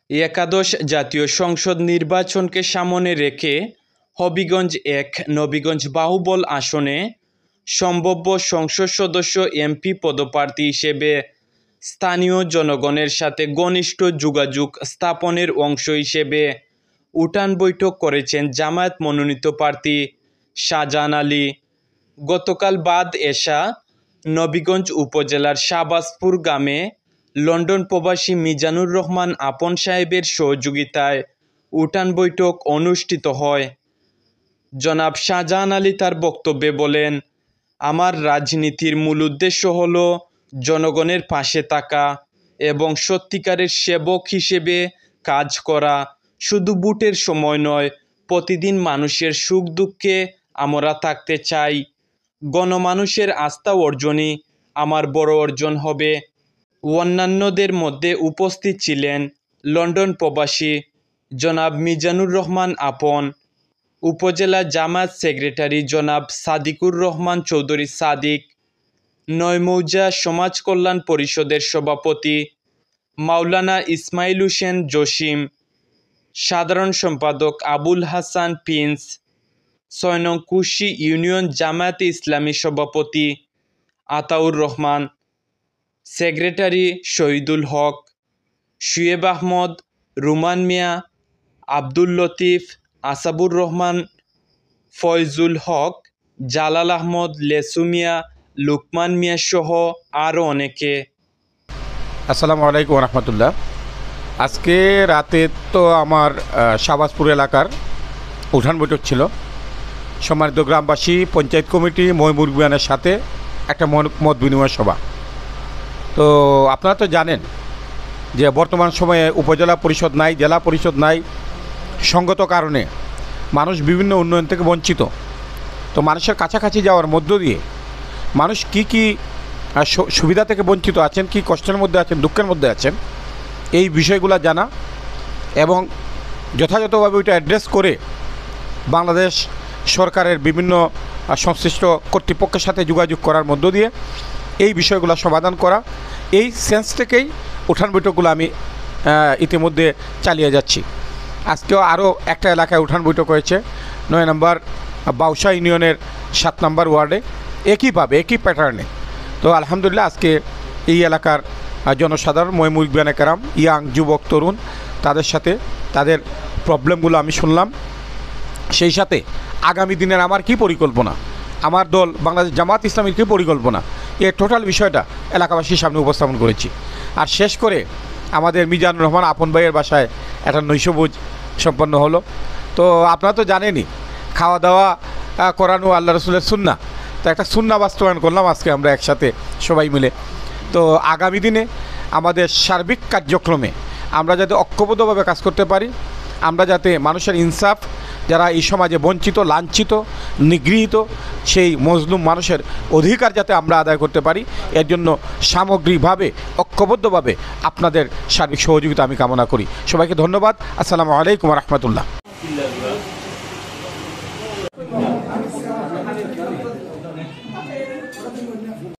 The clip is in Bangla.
একাদশ জাতীয় সংসদ নির্বাচনকে সামনে রেখে হবিগঞ্জ ১ নবীগঞ্জ বাহুবল আসনে সম্ভাব্য সংসদ সদস্য এমপি পদপ্রার্থী হিসেবে স্থানীয় জনগণের সাথে ঘনিষ্ঠ যোগাযোগ স্থাপনের অংশ হিসেবে উঠান বৈঠক করেছেন জামায়াত মনোনীত প্রার্থী শাহজাহান আলী। গতকাল বাদ এশা নবীগঞ্জ উপজেলার শাহবাজপুর গ্রামে লন্ডন প্রবাসী মিজানুর রহমান আপন সাহেবের সহযোগিতায় উঠান বৈঠক অনুষ্ঠিত হয়। জনাব শাহজাহান আলী তার বক্তব্যে বলেন, আমার রাজনীতির মূল উদ্দেশ্য হল জনগণের পাশে থাকা এবং সত্যিকারের সেবক হিসেবে কাজ করা। শুধু ভোটের সময় নয়, প্রতিদিন মানুষের সুখ দুঃখে আমরা থাকতে চাই। গণমানুষের আস্থা অর্জনই আমার বড় অর্জন হবে। অন্যান্যদের মধ্যে উপস্থিত ছিলেন লন্ডন প্রবাসী জনাব মিজানুর রহমান আপন, উপজেলা জামায়াত সেক্রেটারি জনাব সাদিকুর রহমান চৌধুরী সাদিক, নয়মৌজা সমাজ কল্যাণ পরিষদের সভাপতি মাওলানা ইসমাইল হোসেন জসিম, সাধারণ সম্পাদক আবুল হাসান প্রিন্স, ৬ নং কুশি ইউনিয়ন জামায়াতে ইসলামী সভাপতি আতাউর রহমান, সেক্রেটারি শহীদুল হক, শুয়েব আহমদ, রুমান মিয়া, আব্দুল লতিফ, আসাবুর রহমান, ফয়জুল হক, জালাল আহমদ, লেসু মিয়া, লুকমান মিয়া সহ আরও অনেকে। আসসালামু আলাইকুম রহমতুল্লাহ। আজকে রাতে তো আমার শাহবাজপুর এলাকার উঠান বৈঠক ছিল। সম্মানিত গ্রামবাসী, পঞ্চায়েত কমিটি, মুরব্বিয়ানের সাথে একটা মত বিনিময় সভা। তো আপনারা তো জানেন যে বর্তমান সময়ে উপজেলা পরিষদ নাই, জেলা পরিষদ নাই, সঙ্গত কারণে মানুষ বিভিন্ন উন্নয়ন থেকে বঞ্চিত। তো মানুষের কাছাকাছি যাওয়ার মধ্য দিয়ে মানুষ কি সুবিধা থেকে বঞ্চিত আছেন, কি কষ্টের মধ্যে আছেন, দুঃখের মধ্যে আছেন, এই বিষয়গুলো জানা এবং যথাযথভাবে ওইটা অ্যাড্রেস করে বাংলাদেশ সরকারের বিভিন্ন সংশ্লিষ্ট কর্তৃপক্ষের সাথে যোগাযোগ করার মধ্য দিয়ে এই বিষয়গুলো সমাধান করা, এই সেন্স থেকেই উঠান বৈঠকগুলো আমি ইতিমধ্যে চালিয়ে যাচ্ছি। আজকেও আরও একটা এলাকায় উঠান বৈঠক হয়েছে, ৯ নম্বর বাউসা ইউনিয়নের ৭ নম্বর ওয়ার্ডে, একইভাবে একই প্যাটার্নে। তো আলহামদুলিল্লাহ আজকে এই এলাকার জনসাধারণ, মুরব্বিয়ানে কেরাম, ইয়াং যুবক তরুণ, তাদের সাথে তাদের প্রবলেমগুলো আমি শুনলাম। সেই সাথে আগামী দিনের আমার কি পরিকল্পনা, আমার দল বাংলাদেশ জামায়াত ইসলামীর কী পরিকল্পনা, এই টোটাল বিষয়টা এলাকাবাসীর সামনে উপস্থাপন করেছি। আর শেষ করে আমাদের মিজানুর রহমান আপন ভাইয়ের বাসায় একটা নৈশভোজ সম্পন্ন হলো। তো আপনারা তো জানেনই, খাওয়া দাওয়া করানো আল্লাহ রসুলের সুন্নাহ। তো একটা সুন্নাহ বাস্তবায়ন করলাম আজকে আমরা একসাথে সবাই মিলে। তো আগামী দিনে আমাদের সার্বিক কার্যক্রমে আমরা যাতে ঐক্যবদ্ধভাবে কাজ করতে পারি, আমরা যাতে মানুষের ইনসাফ, যারা এই সমাজে বঞ্চিত, লাঞ্ছিত, নিগৃহীত, সেই মজলুম মানুষের অধিকার যাতে আমরা আদায় করতে পারি, এর জন্য সামগ্রিকভাবে ঐক্যবদ্ধভাবে আপনাদের সার্বিক সহযোগিতা আমি কামনা করি। সবাইকে ধন্যবাদ। আসসালামু আলাইকুম রহমতুল্লাহ।